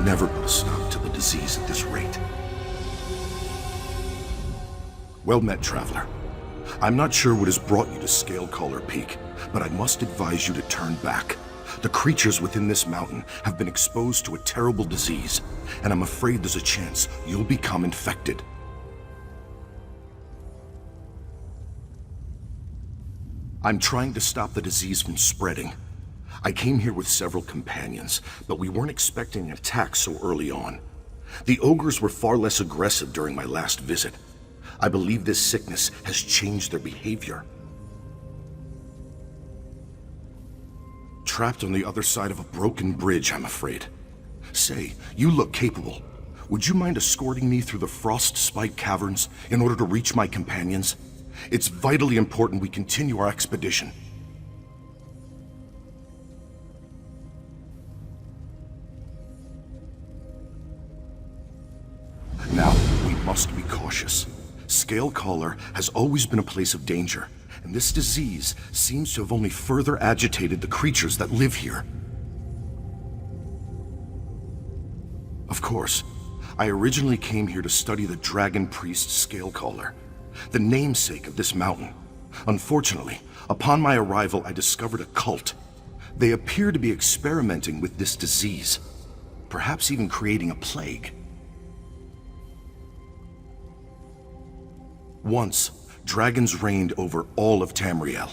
never put a stop to the disease at this rate. Well met, traveler. I'm not sure what has brought you to Scalecaller Peak, but I must advise you to turn back. The creatures within this mountain have been exposed to a terrible disease, and I'm afraid there's a chance you'll become infected. I'm trying to stop the disease from spreading. I came here with several companions, but we weren't expecting an attack so early on. The ogres were far less aggressive during my last visit. I believe this sickness has changed their behavior. Trapped on the other side of a broken bridge, I'm afraid. Say, you look capable. Would you mind escorting me through the frost-spiked caverns in order to reach my companions? It's vitally important we continue our expedition. Now, we must be cautious. Scalecaller has always been a place of danger, and this disease seems to have only further agitated the creatures that live here. Of course, I originally came here to study the dragon priest Scalecaller, the namesake of this mountain. Unfortunately, upon my arrival, I discovered a cult. They appear to be experimenting with this disease, perhaps even creating a plague. Once, dragons reigned over all of Tamriel.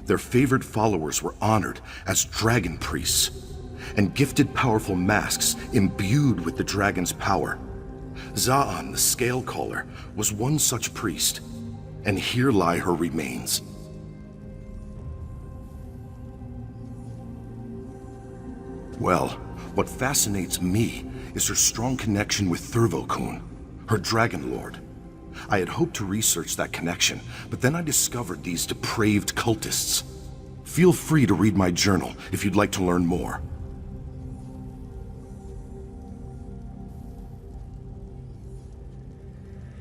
Their favored followers were honored as dragon priests, and gifted powerful masks imbued with the dragon's power. Za'an, the Scalecaller, was one such priest, and here lie her remains. Well, what fascinates me is her strong connection with Thurvokun, her dragon lord. I had hoped to research that connection, but then I discovered these depraved cultists. Feel free to read my journal if you'd like to learn more.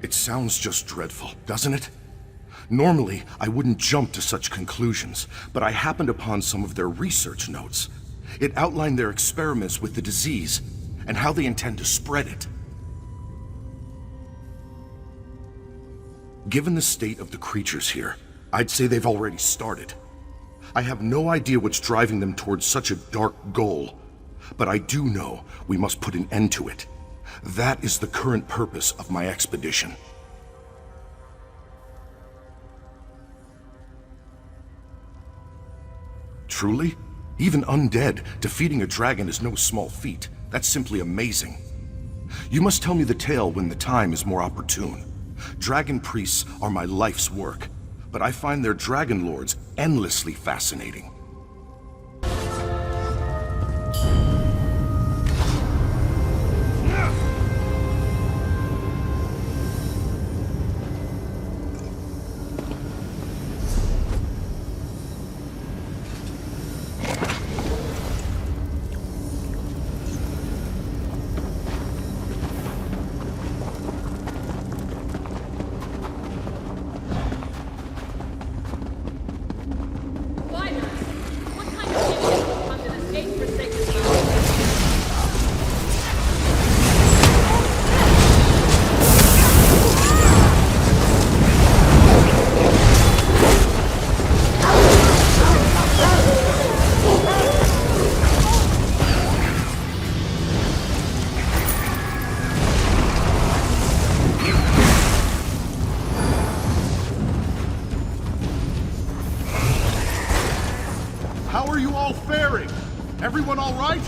It sounds just dreadful, doesn't it? Normally, I wouldn't jump to such conclusions, but I happened upon some of their research notes. It outlined their experiments with the disease and how they intend to spread it. Given the state of the creatures here, I'd say they've already started. I have no idea what's driving them towards such a dark goal, but I do know we must put an end to it. That is the current purpose of my expedition. Truly? Even undead, defeating a dragon is no small feat. That's simply amazing. You must tell me the tale when the time is more opportune. Dragon priests are my life's work, but I find their dragon lords endlessly fascinating. How are you all faring? Everyone all right?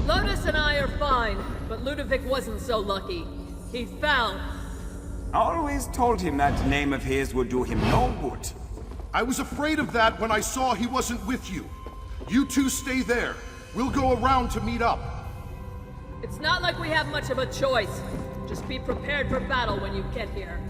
Lotus and I are fine, but Ludovic wasn't so lucky. He fell. I always told him that name of his would do him no good. I was afraid of that when I saw he wasn't with you. You two stay there. We'll go around to meet up. It's not like we have much of a choice. Just be prepared for battle when you get here.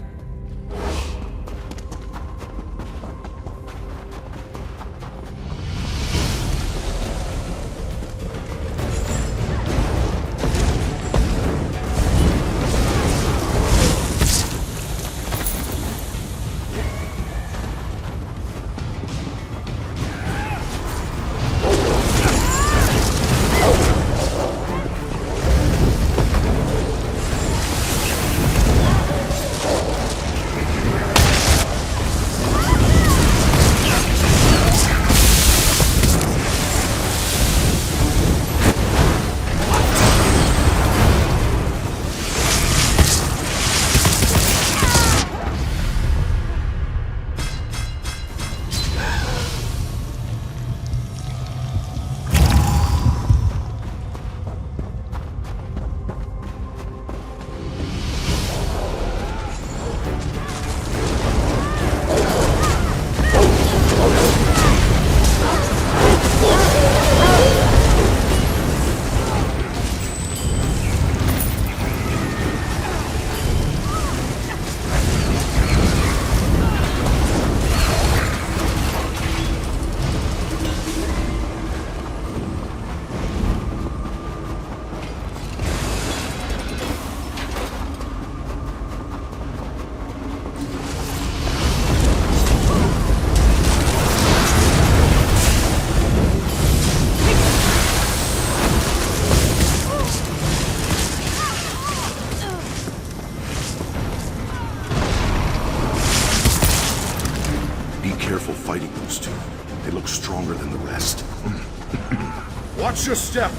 step.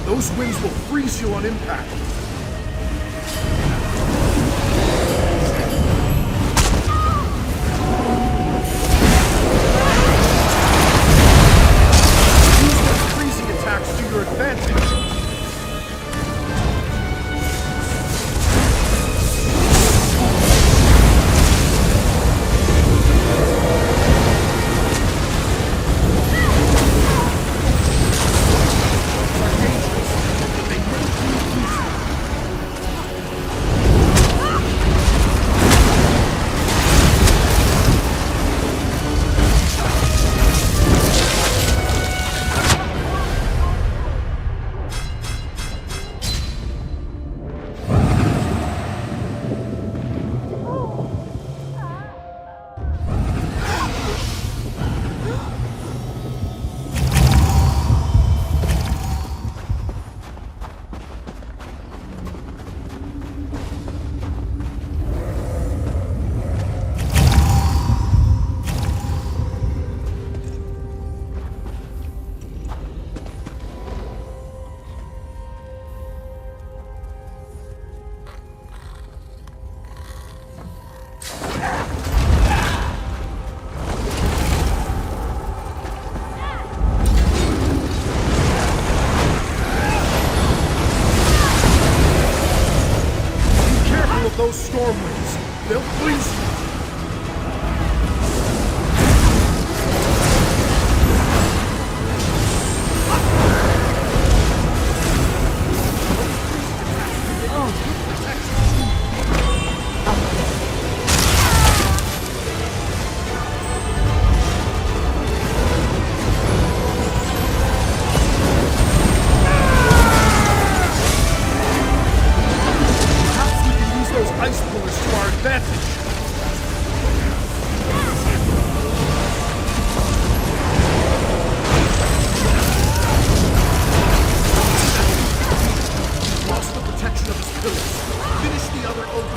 Those winds will freeze you on impact. Use those freezing attacks to your advantage. Those storm winds, they'll freeze you. Ice pillars to our advantage. Lost the protection of his pillars. Finish the other over.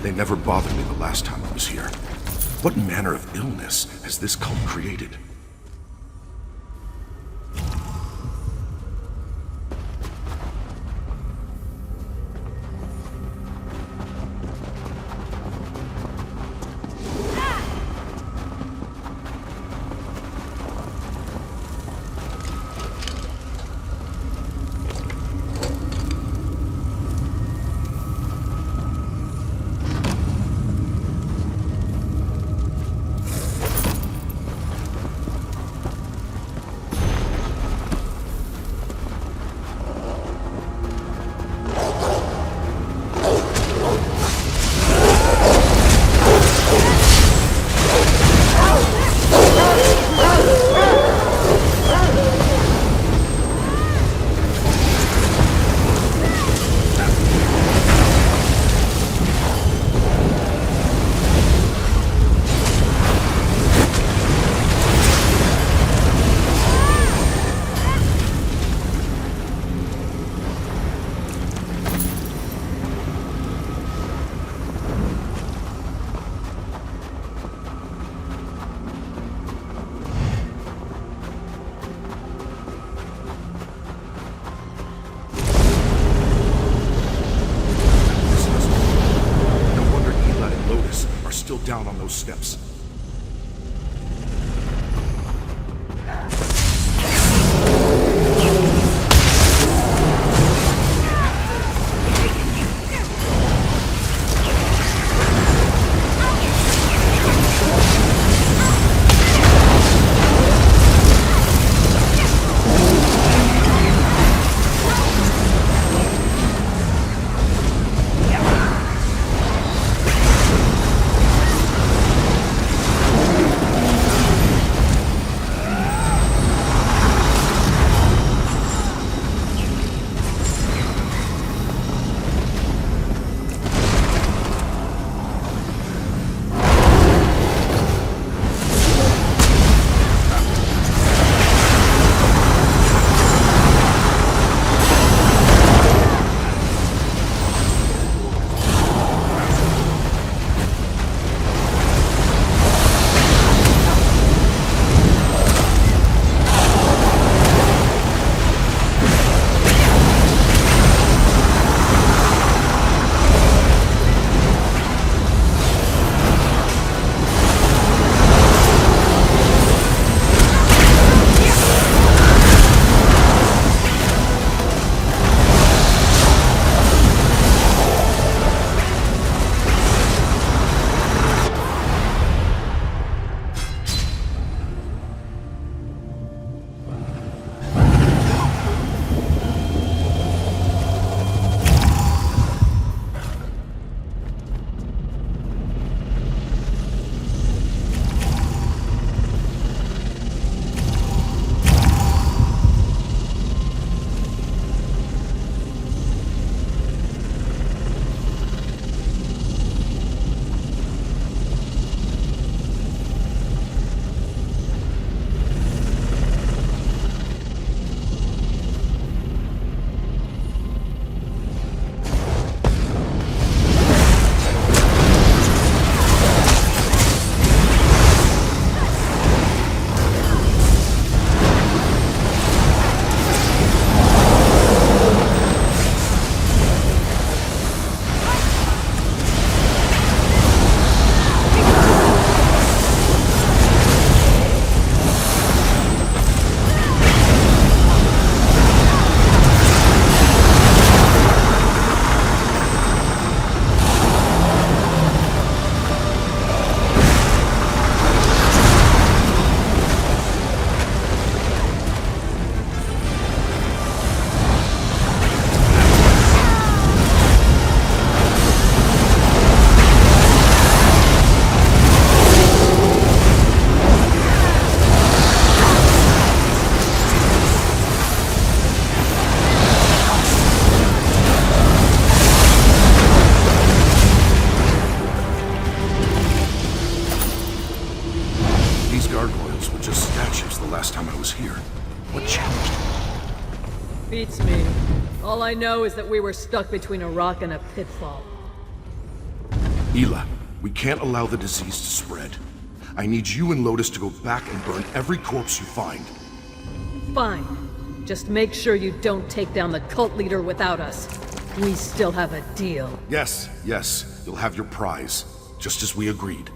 They never bothered me the last time I was here. What manner of illness has this cult created? Down on those steps. Beats me. All I know is that we were stuck between a rock and a pitfall. Ela, we can't allow the disease to spread. I need you and Lotus to go back and burn every corpse you find. Fine. Just make sure you don't take down the cult leader without us. We still have a deal. Yes, you'll have your prize, just as we agreed.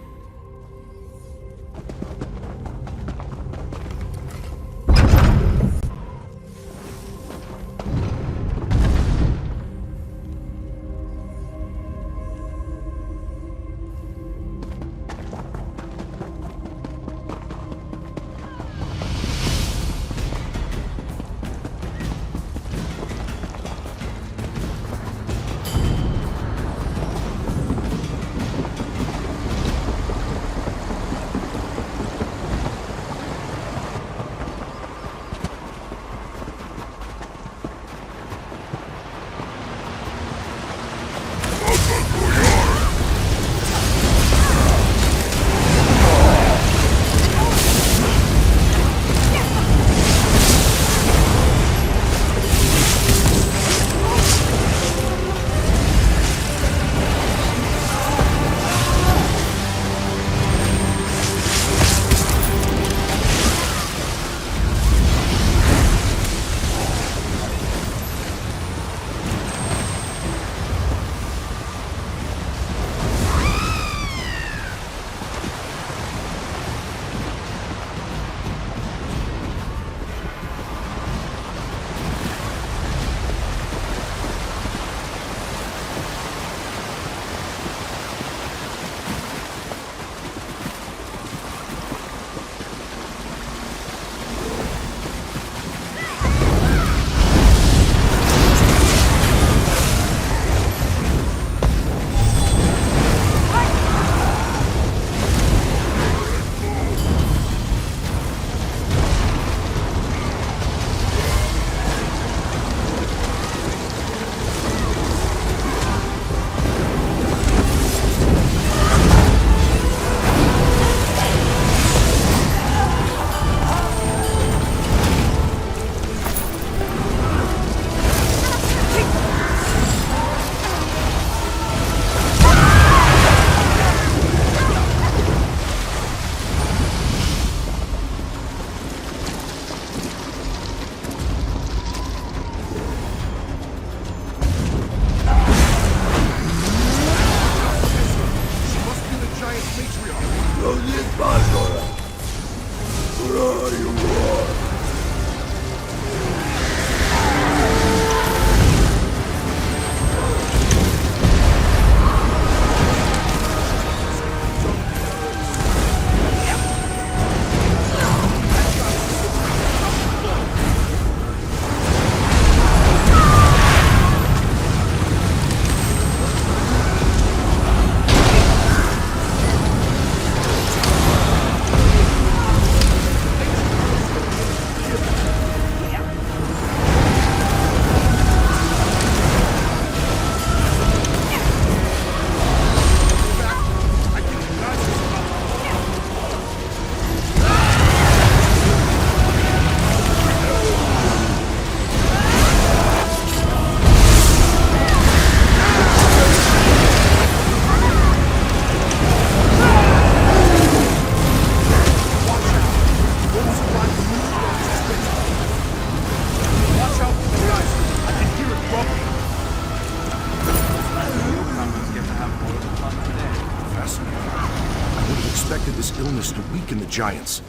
Weaken the Giants,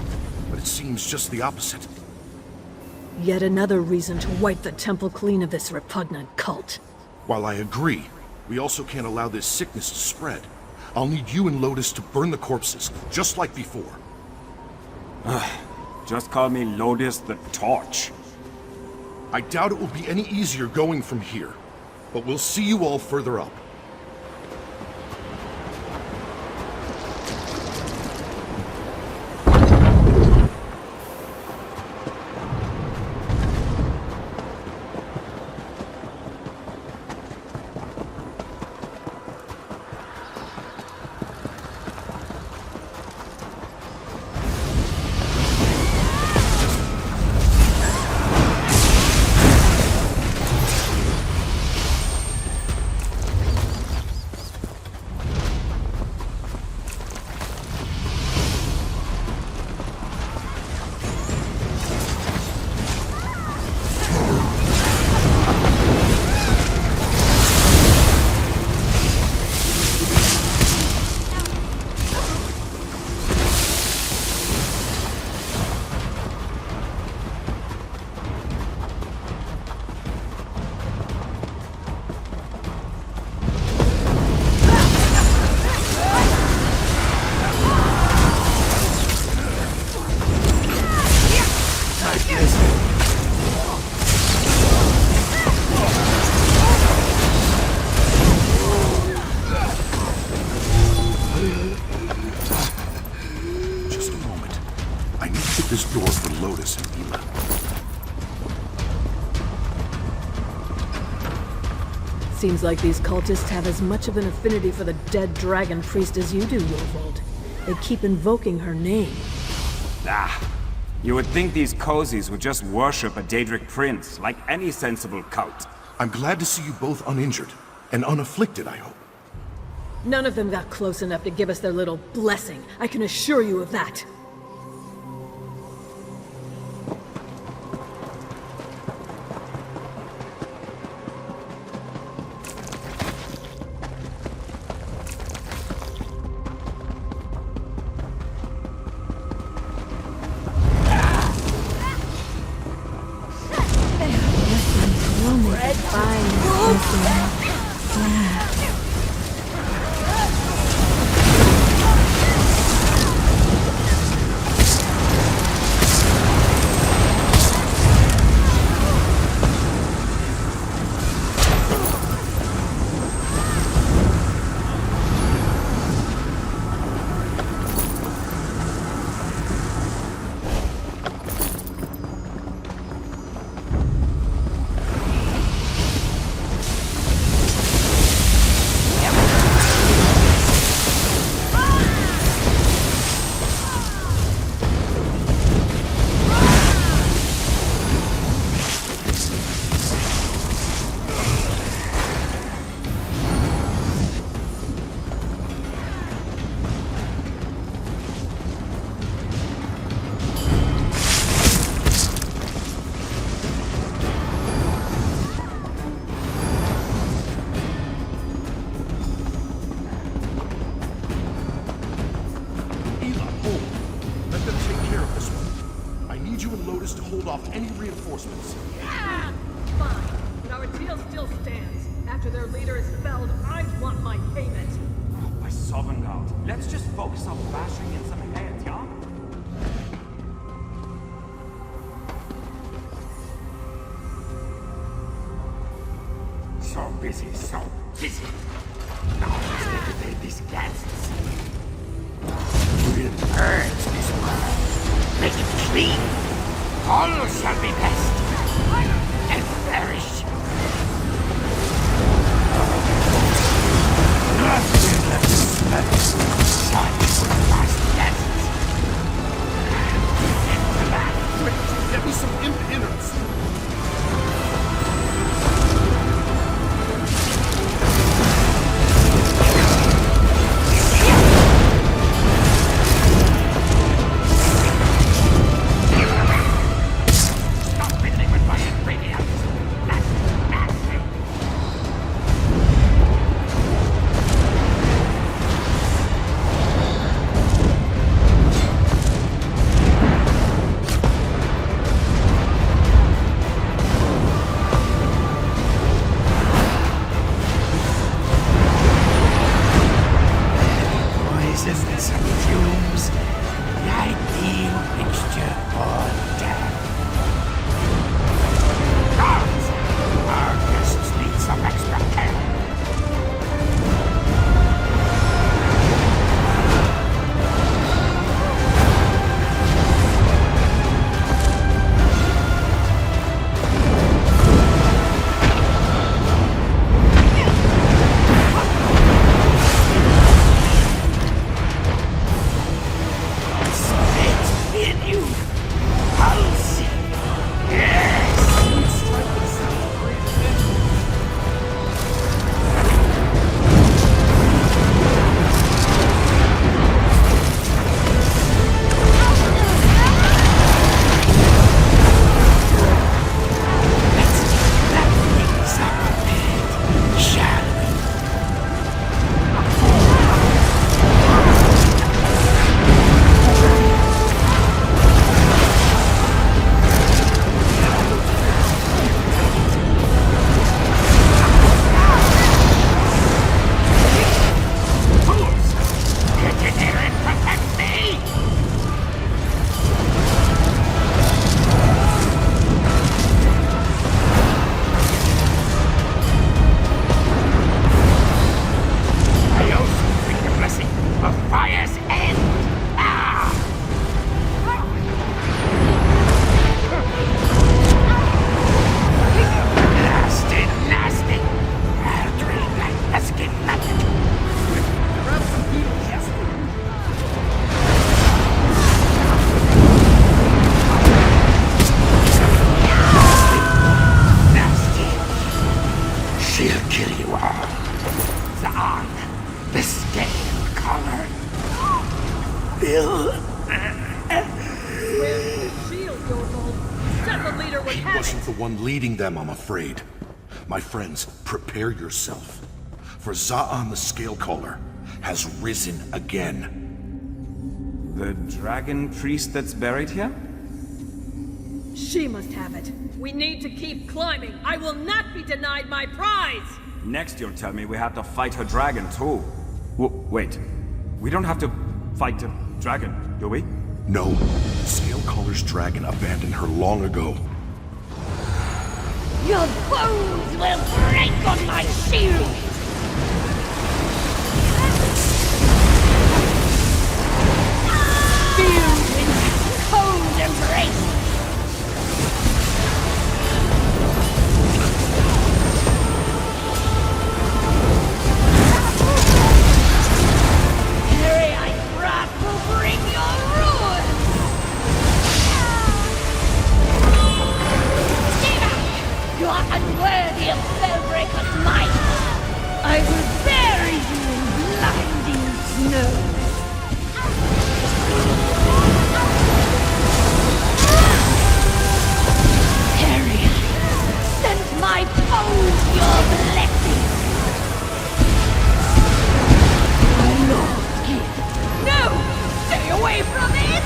but it seems just the opposite. Yet another reason to wipe the temple clean of this repugnant cult. While I agree, we also can't allow this sickness to spread. I'll need you and Lotus to burn the corpses, just like before. Just call me Lotus the Torch. I doubt it will be any easier going from here, but we'll see you all further up. Seems like these cultists have as much of an affinity for the dead dragon priest as you do, Yorvold. They keep invoking her name. Ah, you would think these cozies would just worship a Daedric prince, like any sensible cult. I'm glad to see you both uninjured and unafflicted, I hope. None of them got close enough to give us their little blessing. I can assure you of that. Any reinforcements? Fine, but our deal still stands. After their leader is felled, I want my payment. By Sovngarde, let's just focus on bashing in some heads, yeah? So busy, so busy. Now let's liquidate these gases. We'll purge this world. Make it clean. All shall be blessed and perish. Nothing left to smell. Such last gases. And black. Quick, get me some imp innards. Stop fiddling with my brain. evading them, I'm afraid. My friends, prepare yourself. For Za'an the Scalecaller has risen again. The dragon priest that's buried here? She must have it. We need to keep climbing. I will not be denied my prize! Next you'll tell me we have to fight her dragon too. Wait. We don't have to fight the dragon, do we? No, Scalecoller's dragon abandoned her long ago. Your bones will break on my shield! Filled in cold embrace! Carrier's wrath will bring your ruin! Stay back! You are unworthy of Spellbreaker's might! I will bury you in blinding snow! Carrier, send my foes your blessing! My lord, give. No! Stay away from it!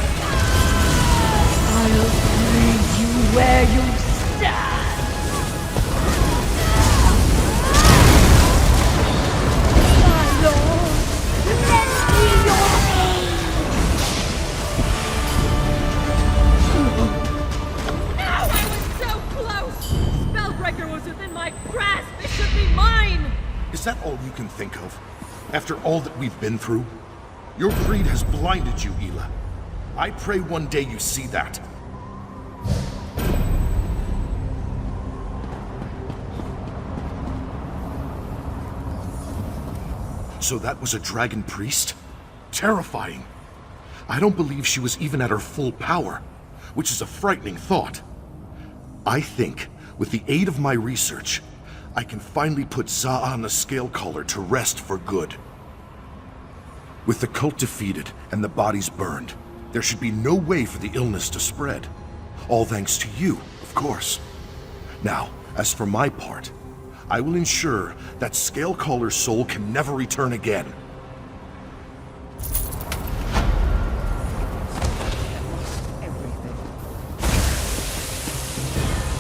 I'll freeze you where you stand! My lord, lend me your aid! No! I was so close! Spellbreaker was within my grasp! It should be mine! Is that all you can think of? After all that we've been through? Your greed has blinded you, Ela. I pray one day you see that. So that was a dragon priest? Terrifying. I don't believe she was even at her full power, which is a frightening thought. I think, with the aid of my research, I can finally put Za'an the Scalecaller to rest for good. With the cult defeated and the bodies burned, there should be no way for the illness to spread. All thanks to you, of course. Now, as for my part, I will ensure that Scalecoller's soul can never return again.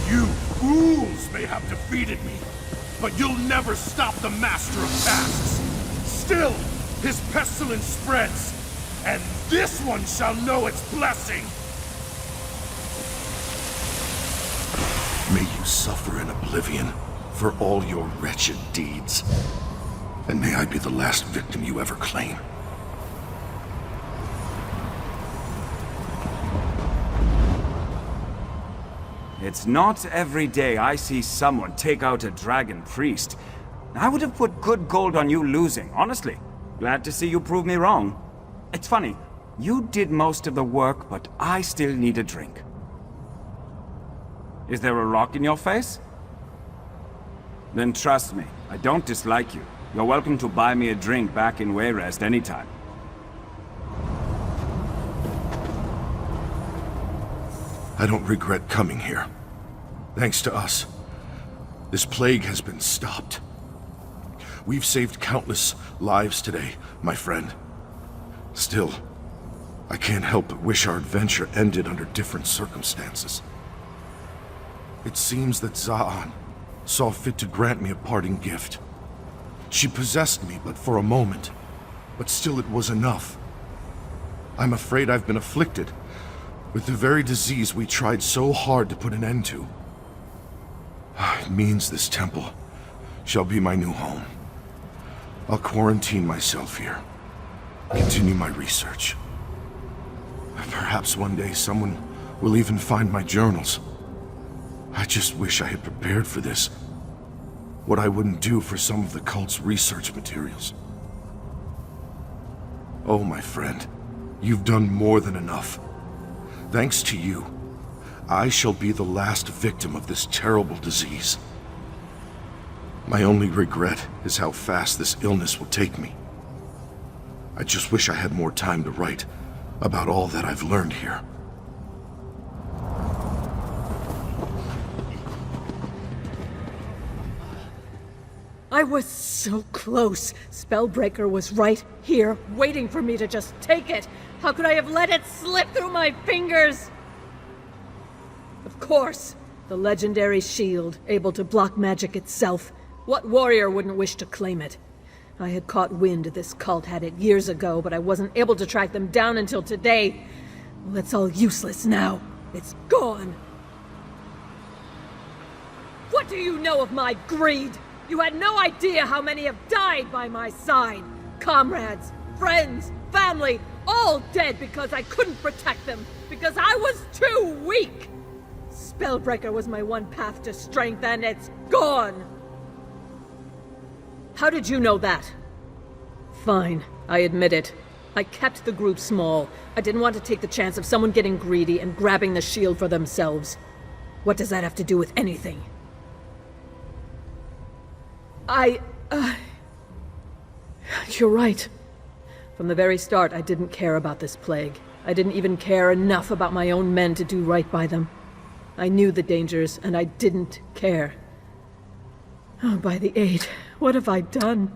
You fools may have defeated me, but you'll never stop the Master of Tasks. Still, his pestilence spreads, and this one shall know its blessing. May you suffer in oblivion for all your wretched deeds. And may I be the last victim you ever claim. It's not every day I see someone take out a dragon priest. I would have put good gold on you losing, honestly. Glad to see you prove me wrong. It's funny, you did most of the work, but I still need a drink. Is there a rock in your face? Then trust me, I don't dislike you. You're welcome to buy me a drink back in Wayrest anytime. I don't regret coming here. Thanks to us, this plague has been stopped. We've saved countless lives today, my friend. Still, I can't help but wish our adventure ended under different circumstances. It seems that Za'an saw fit to grant me a parting gift. She possessed me but for a moment, but still it was enough. I'm afraid I've been afflicted with the very disease we tried so hard to put an end to. It means this temple shall be my new home. I'll quarantine myself here, continue my research. Perhaps one day someone will even find my journals. I just wish I had prepared for this. What I wouldn't do for some of the cult's research materials. Oh, my friend, you've done more than enough. Thanks to you, I shall be the last victim of this terrible disease. My only regret is how fast this illness will take me. I just wish I had more time to write about all that I've learned here. I was so close. Spellbreaker was right here, waiting for me to just take it. How could I have let it slip through my fingers? Of course, the legendary shield, able to block magic itself. What warrior wouldn't wish to claim it? I had caught wind this cult had it years ago, but I wasn't able to track them down until today. Well, it's all useless now. It's gone. What do you know of my greed? You had no idea how many have died by my side. Comrades, friends, family, all dead because I couldn't protect them, because I was too weak. Spellbreaker was my one path to strength, and it's gone. How did you know that? Fine, I admit it. I kept the group small. I didn't want to take the chance of someone getting greedy and grabbing the shield for themselves. What does that have to do with anything? You're right. From the very start, I didn't care about this plague. I didn't even care enough about my own men to do right by them. I knew the dangers, and I didn't care. Oh, by the 8, what have I done?